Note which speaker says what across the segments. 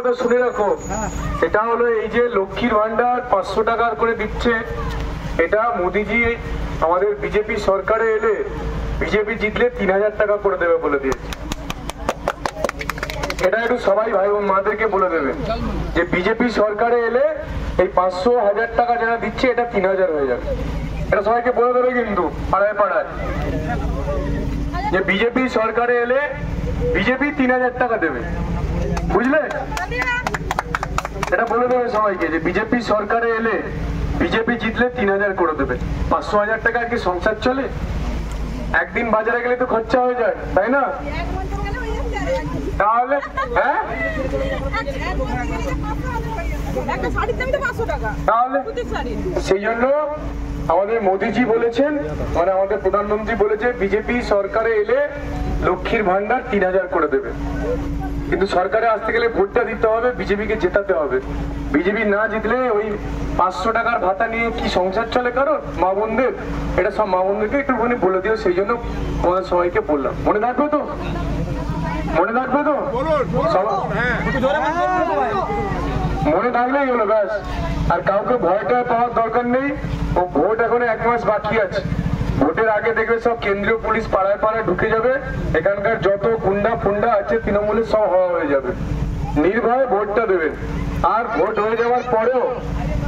Speaker 1: কথা শুনে রাখো, এটা হলো এই যে লক্ষ্মীর ভান্ডার 500 টাকা করে দিচ্ছে, এটা মোদিজি আমাদের বিজেপি সরকারে এলে বিজেপি জিতলে 3000 টাকা করে দেবে বলে দিয়েছে। এটা একটু সবাই ভাই ও মাদেরকে বলে দেবে যে বিজেপি সরকারে এলে এই 500-1000 টাকা যারা দিচ্ছে এটা 3000 হয়ে যাবে। এটা সবাইকে বলে দেবে কিন্তু পাড়ায় পাড়ায় যে বিজেপি সরকারে এলে বিজেপি 3000 টাকা দেবে, বুঝলে? এটা বলে দেবে সবাইকে যে বিজেপি সরকারে এলে বিজেপি জিতলে 3000 করে দেবে। 500-1000 টাকা কি সংসার চলে? একদিন বাজারে গেলে তো খরচা হয়ে যায়, তাই না? তাহলে হ্যাঁ, তাহলে সেই জন্য আমাদের মোদিজি বলেছেন, মানে আমাদের প্রধানমন্ত্রী বলেছে বিজেপি সরকারে এলে লক্ষ্মীর ভান্ডার 3000 করে দেবে। কিন্তু সরকারে আসতে গেলে ভোটটা দিতে হবে, বিজেপিকে জেতাতে হবে। বিজেপি না জিতলে ওই 500 টাকার ভাতা নিয়ে কি সংসার চলে কারো মা বোনদের? এটা সব মা বোনদেরকে একটুখানি বলে দিও, সেই জন্য তোমাদের সবাইকে বললাম। মনে থাকবে তো? মনে থাকবে তো? মনে থাকলেই হলো ব্যাস। আর কাউকে ভয়টা পাওয়ার দরকার নেই। ও ভোট এখনো 1 মাস বাকি আছে। ভোটের আগে দেখবে সব কেন্দ্রীয় পুলিশ পাড়ায় পাড়ায় ঢুকে যাবে, এখানকার যত গুন্ডা ফুন্ডা আছে তৃণমূলের সব হওয়া হয়ে যাবে। নির্ভয়ে ভোটটা দেবেন। আর ভোট হয়ে যাওয়ার পরেও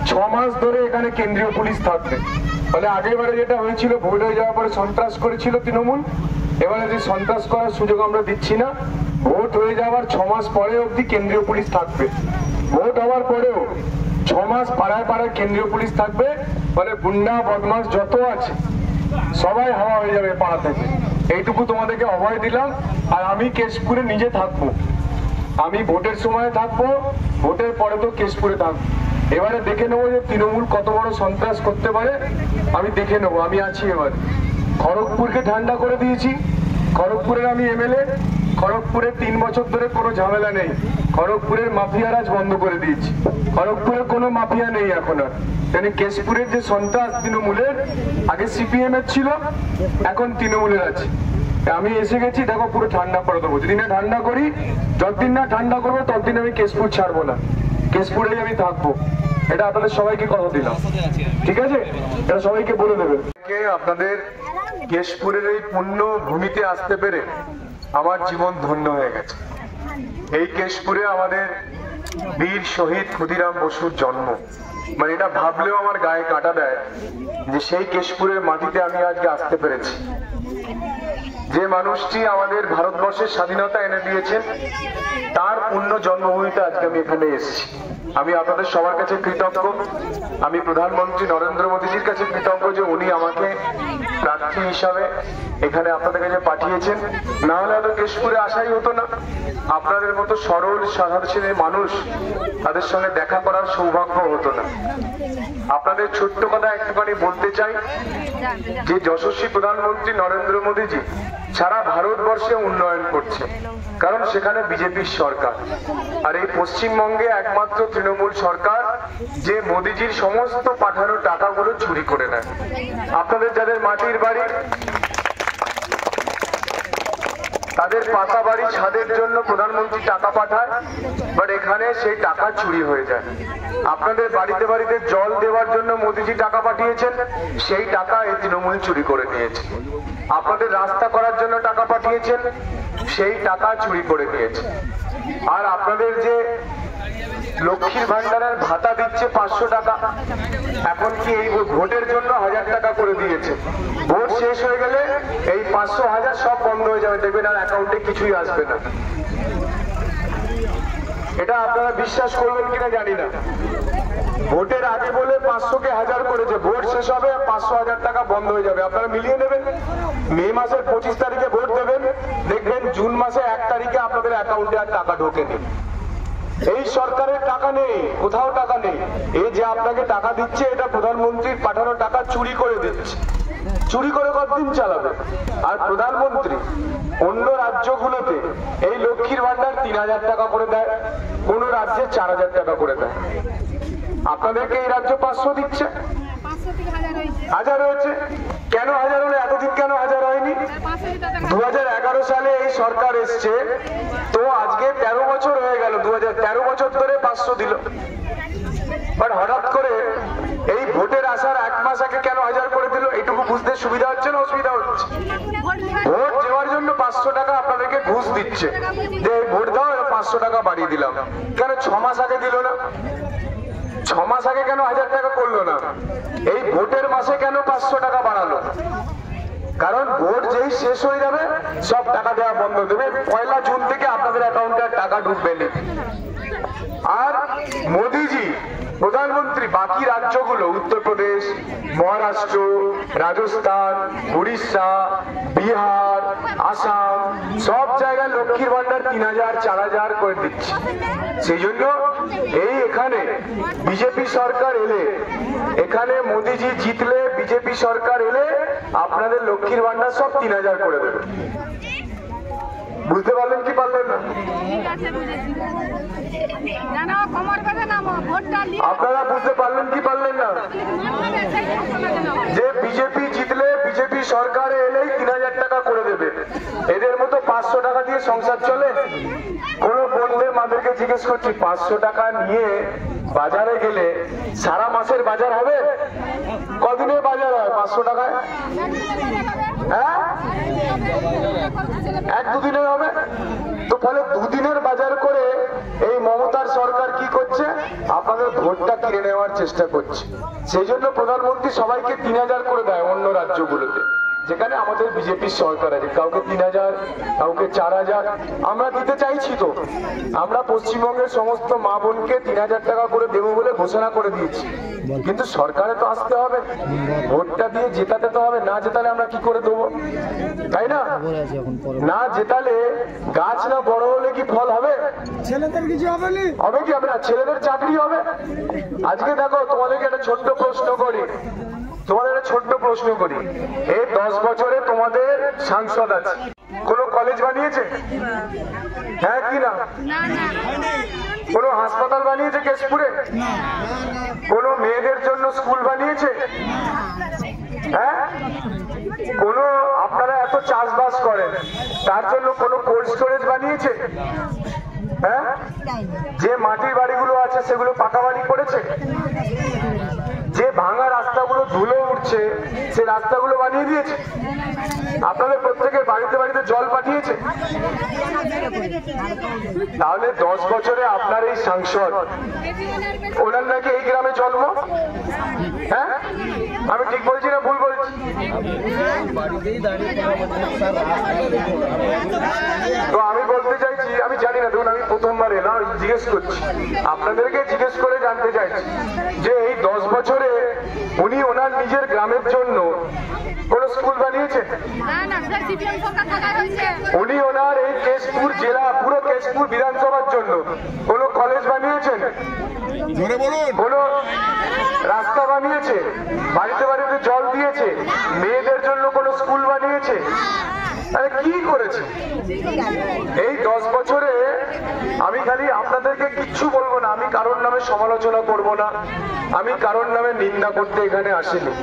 Speaker 1: 6 মাস ধরে এখানে কেন্দ্রীয় পুলিশ থাকবে। ফলে আগেরবারে যেটা হয়েছিল, ভোট হয়ে যাওয়ার পরে সন্ত্রাস করেছিল তৃণমূল, এবারে যে সন্ত্রাস করার সুযোগ আমরা দিচ্ছি না। ভোট হয়ে যাওয়ার 6 মাস পরে অবধি কেন্দ্রীয় পুলিশ থাকবে। ভোট হওয়ার পরেও 6 মাস পাড়ায় পাড়ায় কেন্দ্রীয় পুলিশ থাকবে। ফলে গুন্ডা বদমাস যত আছে সবাই হাওয়া হয়ে যাবে পাড়া থেকে। এইটুকু তোমাদেরকে অভয় দিলাম। আর আমি কেশপুরে নিজে থাকবো, আমি ভোটের সময় থাকবো, ভোটের পরে তো কেশপুরে থাকবো। এবারে দেখে নেবো যে তৃণমূল কত বড় সন্ত্রাস করতে পারে, আমি দেখে নেবো। আমি আছি এবার। খড়গপুরকে ঠান্ডা করে দিয়েছি। খড়গপুরের আমি এমএলএ। খড়গপুরে 3 বছর ধরে কোনো ঝামেলা নেই। খড়গপুরের মাফিয়া রাজ বন্ধ করে দিয়েছি। খড়গপুরে কোনো মাফিয়া নেই এখন আর। মানে কেশপুরের যে সন্ত্রাস তৃণমূলের, আগে সিপিএম এর ছিল, এখন তৃণমূলের আছে। আমি এসে গেছি, দেখো পুরো ঠান্ডা করে দেবো। যদি না ঠান্ডা করি, যতদিন না ঠান্ডা করবো ততদিন আমি কেশপুর ছাড়বো না, কেশপুরেই আমি থাকবো। এটা আপনাদের সবাইকে কথা দিলাম, ঠিক আছে? এটা সবাইকে বলে দেবেন। আপনাদের কেশপুরের এই পুণ্য ভূমিতে আসতে পেরে আমার জীবন ধন্য হয়ে গেছে। এই কেশপুরে আমাদের বীর শহীদ ক্ষুদিরাম বসুর জন্ম। মানে এটা ভাবলেও আমার গায়ে কাঁটা দেয় যে সেই কেশপুরের মাটিতে আমি আজকে আসতে পেরেছি। যে মানুষটি আমাদের ভারতবর্ষের স্বাধীনতা এনে দিয়েছেন, তার পুণ্য জন্মভূমিতে আজকে আমি এখানে এসেছি। আমি আপনাদের সবার কাছে কৃতজ্ঞ। আমি প্রধানমন্ত্রী নরেন্দ্র মোদীজির কাছে কৃতজ্ঞ যে উনি আমাকে প্রার্থী হিসাবে এখানে আপনাদের কাছে পাঠিয়েছেন। না হলে হয়তো কেশপুরে আসাই হতো না। আপনাদের মতো সরল সাধারণ শ্রেণীর মানুষ, তাদের সঙ্গে দেখা করার সৌভাগ্য হতো না। আপনাদের ছোট্ট কথা একটুখানি বলতে চাই যে যশস্বী প্রধানমন্ত্রী নরেন্দ্র মোদীজি সারা ভারতবর্ষে উন্নয়ন করছে, কারণ সেখানে বিজেপির সরকার। আর এই পশ্চিমবঙ্গে একমাত্র তৃণমূল সরকার যে মোদীজির সমস্ত পাঠানো টাকাগুলো চুরি করে নেয়। আপনাদের যাদের মাটির বাড়ি, তাদের পাকা বাড়ি ছাদের জন্য প্রধানমন্ত্রী টাকা পাঠায়, বাট এখানে সেই টাকা চুরি হয়ে যায়। আপনাদের বাড়িতে বাড়িতে জল দেওয়ার জন্য মোদীজি টাকা পাঠিয়েছেন, সেই টাকা এই তৃণমূল চুরি করে নিয়েছে। আপনাদের রাস্তা করার জন্য টাকা পাঠিয়েছেন, সেই টাকা চুরি করে নিয়েছে। আর আপনাদের যে লক্ষ্মীর ভান্ডারের ভাতা দিচ্ছে 500 টাকা, এখন কি এই ভোটের জন্য 1000 টাকা করে দিয়েছে। ভোট শেষ হয়ে গেলে এই 500-1000 সব বন্ধ হয়ে যাবে, দেখবেন আর অ্যাকাউন্টে কিছুই আসবে না। এটা আপনারা বিশ্বাস করবেন কিনা জানি না। ভোটের আগে বলে 500কে 1000 করেছে, ভোট শেষ হবে 500-1000 টাকা বন্ধ হয়ে যাবে। আপনারা মিলিয়ে নেবেন। মে মাসের 25 তারিখে ভোট দেবেন, দেখবেন জুন মাসে 1 তারিখে আপনাদের অ্যাকাউন্টে আর টাকা ঢোকেনি। এই সরকারের টাকা নেই, কোথাও টাকা নেই। এই যে আপনাকে টাকা দিচ্ছে, এটা প্রধানমন্ত্রীর পাঠানো টাকা চুরি করে দিচ্ছে। চুরি করে কতদিন চালাবে? আর প্রধানমন্ত্রী অন্য রাজ্যগুলোতে এই লক্ষ্মীর ভান্ডার 3000 টাকা করে দেয়, কোন রাজ্যে 4000 টাকা করে দেয়। আপনাদেরকে এই রাজ্য 500 দিচ্ছে, 1000 হয়েছে। কেন 1000 হলো? এতদিন কেন 1000 হয়নি? 2011 সালে এই সরকার এসছে, তো আজকে 13 বছর হয়ে গেল। 2013 বছর 500 দিল। বাট হঠাৎ করে এই ভোটের আসার 1 মাস আগে কেন 1000 করে দিল? এইটুকু বুঝতে সুবিধা হচ্ছে না অসুবিধা হচ্ছে? ভোট দেওয়ার জন্য 500 টাকা আপনাদেরকে ঘুষ দিচ্ছে, যে ভোট দাও 500 টাকা বাড়িয়ে দিলাম। কেন 6 মাস আগে দিল না? 6 মাস আগে কেন 1000 টাকা করলো না? এই ভোটের মাসে কেন 500 টাকা বাড়ালো? কারণ ভোট যেই শেষ হয়ে যাবে সব টাকা দেওয়া বন্ধ দেবে। 1 জুন থেকে আপনাদের অ্যাকাউন্টে টাকা ঢুকবে না। আর মোদিজি প্রধানমন্ত্রী বাকি রাজ্যগুলো উত্তরপ্রদেশ, মহারাষ্ট্র, রাজস্থান, উড়িষ্যা, বিহার, আসাম সব জায়গায় লক্ষ্মীর ভান্ডার 3000 4000 করে দিচ্ছে। সেই জন্য এখানে বিজেপি সরকার এলে, এখানে মোদিজি জিতলে, বিজেপি সরকার এলে আপনাদের লক্ষ্মীর ভান্ডার সব 3000 করে দেবে। বুঝতে পারলেন কি পারলেন না? আপনারা বুঝতে পারলেন কি পারলেন না? যে বিজেপি জিতলে, বিজেপি সরকারে এলেই 3000 টাকা করে দেবে। এদের মতো 500 টাকা দিয়ে সংসার চলে? কোন বোনদের মাদেরকে জিজ্ঞেস করছি, 500 টাকা নিয়ে বাজারে গেলে সারা মাসের বাজার হবে? কদিনের বাজার হয় 500 টাকায়? হ্যাঁ, 1-2 দিনের হবে। তো ফলে 2 দিনের বাজার করে এই মমতার সরকার কি করছে? আপনাদের ভোটটা কিনে নেওয়ার চেষ্টা করছে। সেই জন্য প্রধানমন্ত্রী সবাইকে 3000 করে দেয় অন্য রাজ্যগুলোতে, যেখানে আমাদের বিজেপির সরকার আছে। কাউকে 3000, কাউকে 4000। আমরা দিতে চাইছি তো, আমরা পশ্চিমবঙ্গের সমস্ত মা বোনকে 3000 টাকা করে দেবো বলে ঘোষণা করে দিয়েছি। কিন্তু সরকারে তো আসতে হবে, ভোটটা দিয়ে জেতাতে তো হবে। না জেতালে আমরা কি করে দেবো, তাই না? না জেতালে গাছ না বড় হলে কি ফল হবে? ছেলেদের কিছু হবে কি হবে না? ছেলেদের চাকরি হবে। আজকে দেখো, তোমাদেরকে একটা ছোট্ট প্রশ্ন করি, এই 10 বছরে তোমাদের সাংসদ আছে, কোন কলেজ বানিয়েছে? হ্যাঁ কি না? কোন হাসপাতাল বানিয়েছে কেশপুরে? কোন মেয়েদের জন্য স্কুল বানিয়েছে? হ্যাঁ, কোন আপনারা এত চাষবাস করেন তার জন্য কোন কোল্ড স্টোরেজ বানিয়েছে? হ্যাঁ, যে মাটির বাড়িগুলো আছে সেগুলো পাকা বাড়ি করেছে? যে ভাঙা রাস্তাগুলো ধুলো উঠছে সে রাস্তাগুলো বানিয়ে দিয়েছে? আপনাদের প্রত্যেকের বাড়িতে বাড়িতে জল পাঠিয়েছে? তাহলে 10 বছরে আপনার এই সাংসদ, ওনার নাকি এই গ্রামে জন্ম? হ্যাঁ, আমি ঠিক বলছি না ভুল বলছি? তো আমি বলতে চাইছি, আমি জানি না, দেখুন আমি প্রথমবার এলাম, জিজ্ঞেস করছি আপনাদেরকে, জিজ্ঞেস করে জানতে চাইছি যে এই 10 বছরে উনি ওনার নিজের গ্রামের জন্য কোন স্কুল বানিয়েছে? উনি ওনার এই কেশপুর জেলা, পুরো কেশপুর বিধানসভার জন্য কোন কলেজ বানিয়েছেন? কোন রাস্তা বানিয়েছে? বাড়িতে বাড়িতে জল দিয়েছে? মেয়েদের জন্য কোন স্কুল বানিয়েছে? আরে কি করেছে এই 10 বছরে? আমি খালি আপনাদেরকে কিচ্ছু বলবো না, আমি কারোর নামে সমালোচনা করব না, আমি কারোর নামে নিন্দা করতে এখানে আসিনি,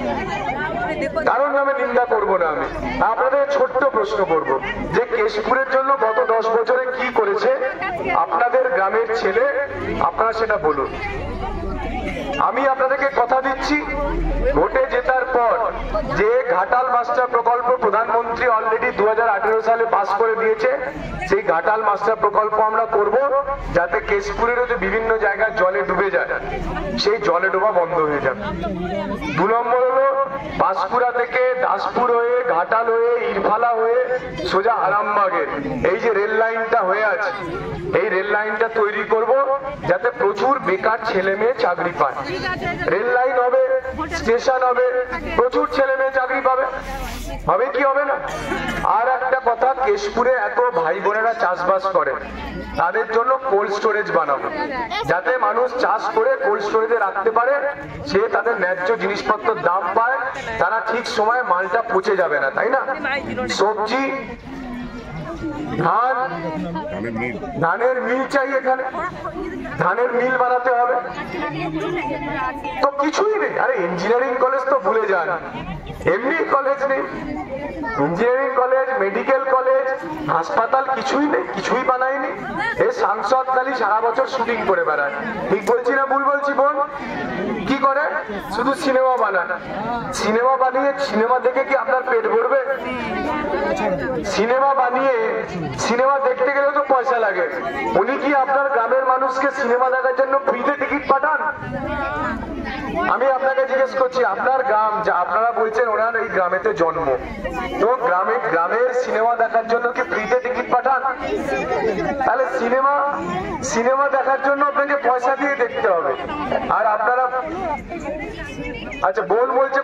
Speaker 1: কারোর নামে নিন্দা করব না। আমি আপনাদের ছোট্ট প্রশ্ন করব যে কেশপুরের জন্য গত 10 বছরে কি করেছে আপনাদের গ্রামের ছেলে, আপনারা সেটা বলুন। আমি আপনাদেরকে কথা দিচ্ছি, ভোটে জেতার পর যে ঘাটাল মাস্টার প্রকল্প প্রধানমন্ত্রী অলরেডি 2018 সালে পাস করে দিয়েছে, সেই ঘাটাল মাস্টার প্রকল্প আমরা করব, যাতে কেশপুরেরও যে বিভিন্ন জায়গায় জলে ডুবে যায় সেই জলে ডোবা বন্ধ হয়ে যাবে। 2 নম্বর হলো পাঁশকুড়া থেকে দাসপুর হয়ে, ঘাটাল হয়ে, ইরফালা হয়ে সোজা আরামবাগের এই যে রেল লাইনটা হয়ে আছে, এই রেল লাইনটা তৈরি করব যাতে প্রচুর বেকার ছেলে মেয়ে চাকরি পায়। রেল লাইন হবে, স্টেশন হবে, প্রচুর ছেলে মেয়ে চাকরি পাবে। হবে কি হবে না? আর একটা কথা, কেশপুরে এত ভাই বোনেরা চাষবাস করে, তাদের জন্য কোল্ড স্টোরেজ বানাবো, যাতে মানুষ চাষ করে কোল্ড স্টোরেজে রাখতে পারে, সে তাদের ন্যায্য জিনিসপত্রের দাম পায়, তারা ঠিক সময়ে মালটা পচে যাবে না, তাই না? সবজি, ধান, ধানের মিল চাই, এখানে ধানের মিল বানাতে হবে। তো কিছুই নেই। আরে ইঞ্জিনিয়ারিং কলেজ তো ভুলে যান, এমনি কলেজ নেই, ইঞ্জিনিয়ারিং কলেজ, মেডিকেল কলেজ, হাসপাতাল কিছুই নেই, কিছুই বানায়নি। এই সাংসদ খালি সারা বছর শুটিং করে বেড়ায়। ঠিক বলছি না ভুল বলছি বোন? কি করে? শুধু সিনেমা বানান। সিনেমা বানিয়ে সিনেমা দেখে কি আপনার পেট ভরবে? সিনেমা বানিয়ে সিনেমা দেখতে গেলে তো পয়সা লাগে। উনি কি আপনার গ্রামের মানুষকে সিনেমা দেখার জন্য ফ্রিতে টিকিট পাঠান? আমি আপনাকে জিজ্ঞেস করছি, আপনার গ্রাম যা আপনারা বলছেন ওনার এই গ্রামেতে জন্ম, তো গ্রামের সিনেমা দেখার জন্য কি ফ্রিতে টিকিট পাঠান? তাহলে সিনেমা দেখার জন্য আপনাকে পয়সা দিয়ে দেখতে হবে। আর আপনারা, আচ্ছা বোন বলছে